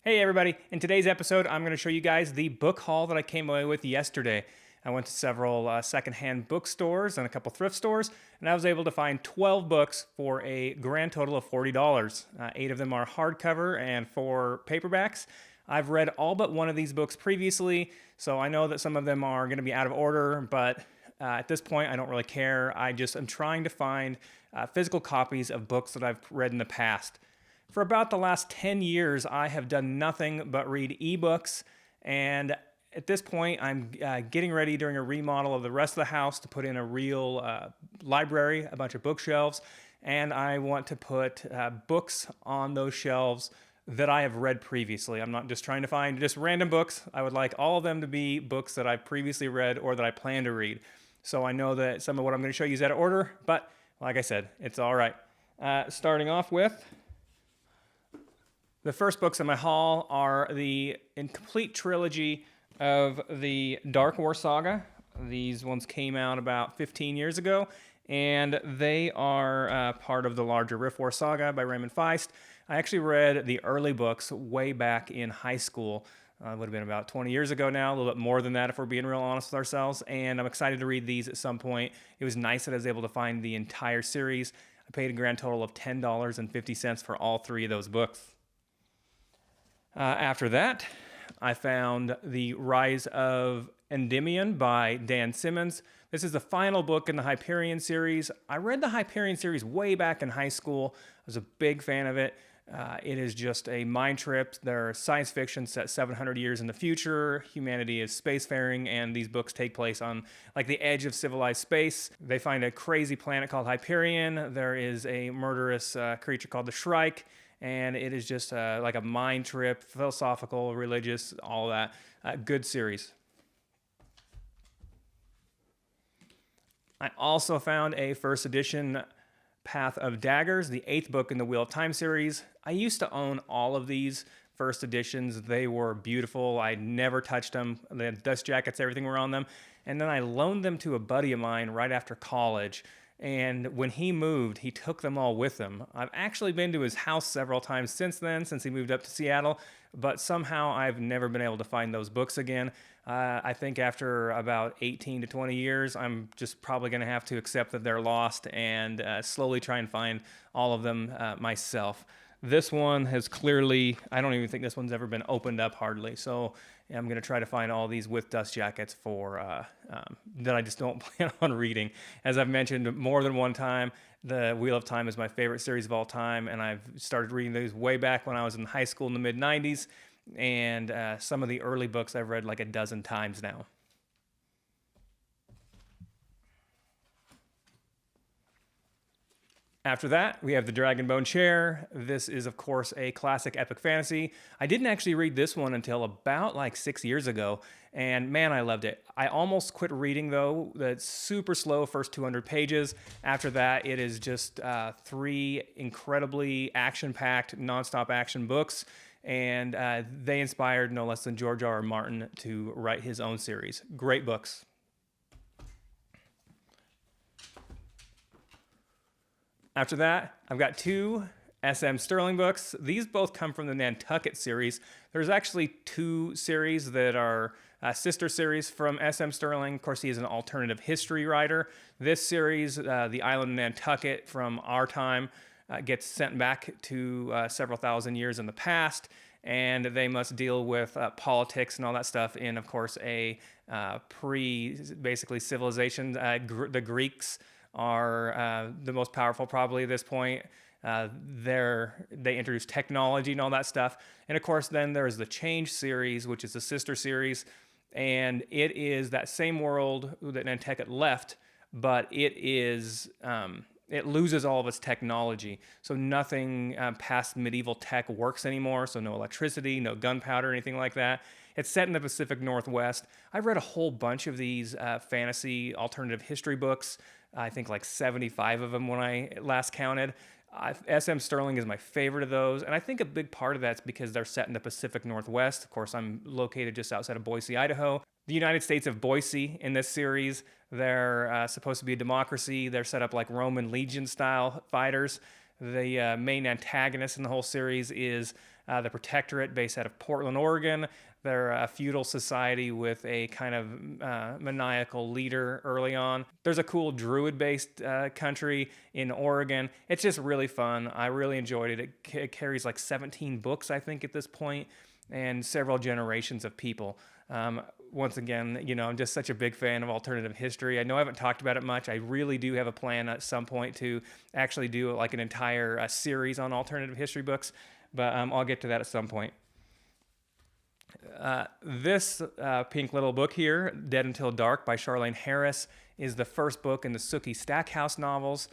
Hey everybody, in today's episode I'm going to show you guys the book haul that I came away with yesterday. I went to several secondhand bookstores and a couple thrift stores, and I was able to find 12 books for a grand total of $40. 8 of them are hardcover and 4 paperbacks. I've read all but one of these books previously, so I know that some of them are going to be out of order, but at this point I don't really care. I just am trying to find physical copies of books that I've read in the past. For about the last 10 years, I have done nothing but read ebooks, and at this point, I'm getting ready during a remodel of the rest of the house to put in a real library, a bunch of bookshelves, and I want to put books on those shelves that I have read previously. I'm not just trying to find just random books. I would like all of them to be books that I've previously read or that I plan to read. So I know that some of what I'm going to show you is out of order, but like I said, it's all right. Starting off with, the first books in my haul are the incomplete trilogy of the Dark War saga. These ones came out about 15 years ago, and they are part of the larger Rift War saga by Raymond Feist. I actually read the early books way back in high school. It would have been about 20 years ago now, a little bit more than that if we're being real honest with ourselves, and I'm excited to read these at some point. It was nice that I was able to find the entire series. I paid a grand total of $10.50 for all 3 of those books. After that, I found The Rise of Endymion by Dan Simmons. This is the final book in the Hyperion series. I read the Hyperion series way back in high school. I was a big fan of it. It is just a mind trip. There's science fiction set 700 years in the future. Humanity is spacefaring, and these books take place on like the edge of civilized space. They find a crazy planet called Hyperion. There is a murderous creature called the Shrike. And it is just like a mind trip, philosophical, religious, all that. Good series. I also found a first edition Path of Daggers, the 8th book in the Wheel of Time series. I used to own all of these first editions. They were beautiful. I never touched them. The dust jackets, everything were on them. And then I loaned them to a buddy of mine right after college. And when he moved, he took them all with him. I've actually been to his house several times since then, since he moved up to Seattle, but somehow I've never been able to find those books again. I think after about 18 to 20 years, I'm just probably going to have to accept that they're lost and slowly try and find all of them myself. This one has clearly, I don't even think this one's ever been opened up hardly, so I'm going to try to find all these with dust jackets for that I just don't plan on reading. As I've mentioned more than one time, the Wheel of Time is my favorite series of all time, and I've started reading these way back when I was in high school in the mid-90s, and some of the early books I've read like a dozen times now. After that, we have The Dragonbone Chair. This is, of course, a classic epic fantasy. I didn't actually read this one until about like 6 years ago, and man, I loved it. I almost quit reading, though. That's super slow first 200 pages. After that, it is just 3 incredibly action-packed, nonstop action books, and they inspired no less than George R. R. Martin to write his own series. Great books. After that, I've got 2 S.M. Stirling books. These both come from the Nantucket series. There's actually 2 series that are sister series from S.M. Stirling. Of course, he is an alternative history writer. This series, the island of Nantucket from our time, gets sent back to several thousand years in the past, and they must deal with politics and all that stuff in, of course, a basically civilization. The Greeks are the most powerful probably at this point. They introduce technology and all that stuff. And of course, then there's the Change series, which is the sister series. And it is that same world that Nantucket left, but it loses all of its technology. So nothing past medieval tech works anymore. So no electricity, no gunpowder, anything like that. It's set in the Pacific Northwest. I've read a whole bunch of these fantasy alternative history books. I think like 75 of them when I last counted. S.M. Stirling is my favorite of those, and I think a big part of that's because they're set in the Pacific Northwest. Of course, I'm located just outside of Boise, Idaho. The United States of Boise in this series, they're supposed to be a democracy. They're set up like Roman legion-style fighters. The main antagonist in the whole series is the Protectorate, based out of Portland, Oregon. They're a feudal society with a kind of maniacal leader early on. There's a cool druid-based country in Oregon. It's just really fun. I really enjoyed it. It carries like 17 books, I think, at this point, and several generations of people. Once again, I'm just such a big fan of alternative history. I know I haven't talked about it much. I really do have a plan at some point to actually do like an entire series on alternative history books, but I'll get to that at some point. This pink little book here, Dead Until Dark by Charlaine Harris, is the first book in the Sookie Stackhouse novels.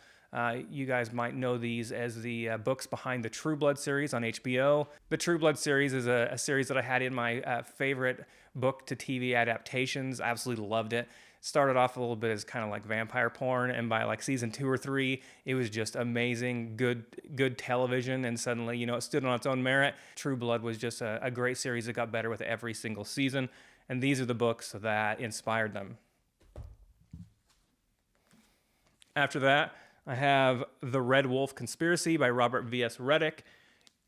You guys might know these as the books behind the True Blood series on HBO. The True Blood series is a series that I had in my favorite book to TV adaptations. I absolutely loved it. Started off a little bit as kind of like vampire porn, and by like season 2 or 3, it was just amazing, good television, and suddenly, it stood on its own merit. True Blood was just a great series that got better with every single season, and these are the books that inspired them. After that, I have The Red Wolf Conspiracy by Robert V.S. Reddick.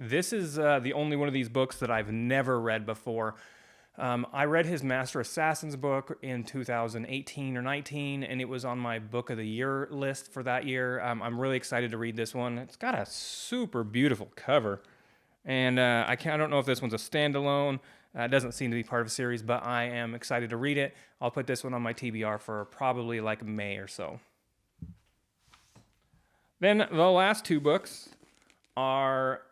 This is the only one of these books that I've never read before. I read his Master Assassins book in 2018 or 19, and it was on my book of the year list for that year. I'm really excited to read this one. It's got a super beautiful cover, and I don't know if this one's a standalone. It doesn't seem to be part of a series, but I am excited to read it. I'll put this one on my TBR for probably like May or so. Then the last two books are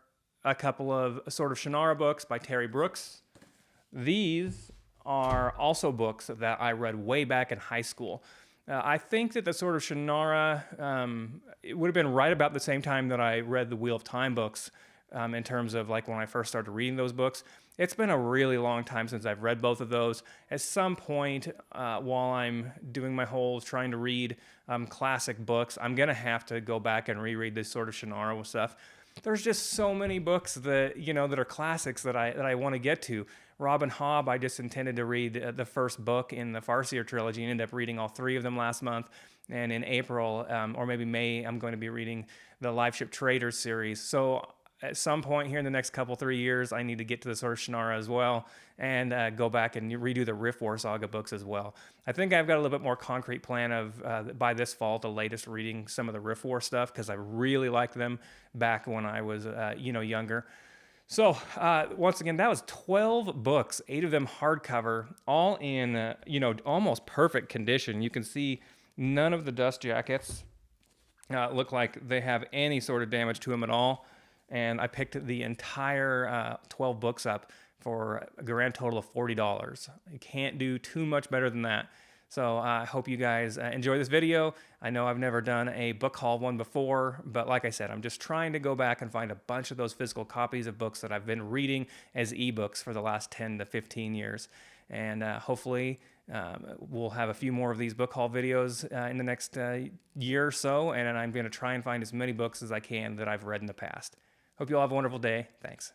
a couple of Sword of Shannara books by Terry Brooks. These are also books that I read way back in high school. I think that the Sword of Shannara, it would have been right about the same time that I read the Wheel of Time books, in terms of like when I first started reading those books. It's been a really long time since I've read both of those. At some point, while I'm doing my whole trying to read classic books, I'm going to have to go back and reread this Sword of Shannara stuff. There's just so many books that, that are classics that I want to get to. Robin Hobb, I just intended to read the first book in the Farseer trilogy and ended up reading all 3 of them last month. And in April, or maybe May, I'm going to be reading the Liveship Traders series. So at some point here in the next 3 years, I need to get to the Sword of Shannara as well and go back and redo the Rift War Saga books as well. I think I've got a little bit more concrete plan of, by this fall, the latest reading some of the Rift War stuff, because I really liked them back when I was, younger. So, once again, that was 12 books, 8 of them hardcover, all in, almost perfect condition. You can see none of the dust jackets look like they have any sort of damage to them at all. And I picked the entire 12 books up for a grand total of $40. You can't do too much better than that. So I hope you guys enjoy this video. I know I've never done a book haul one before, but like I said, I'm just trying to go back and find a bunch of those physical copies of books that I've been reading as ebooks for the last 10 to 15 years. And hopefully we'll have a few more of these book haul videos in the next year or so, and I'm going to try and find as many books as I can that I've read in the past. Hope you all have a wonderful day. Thanks.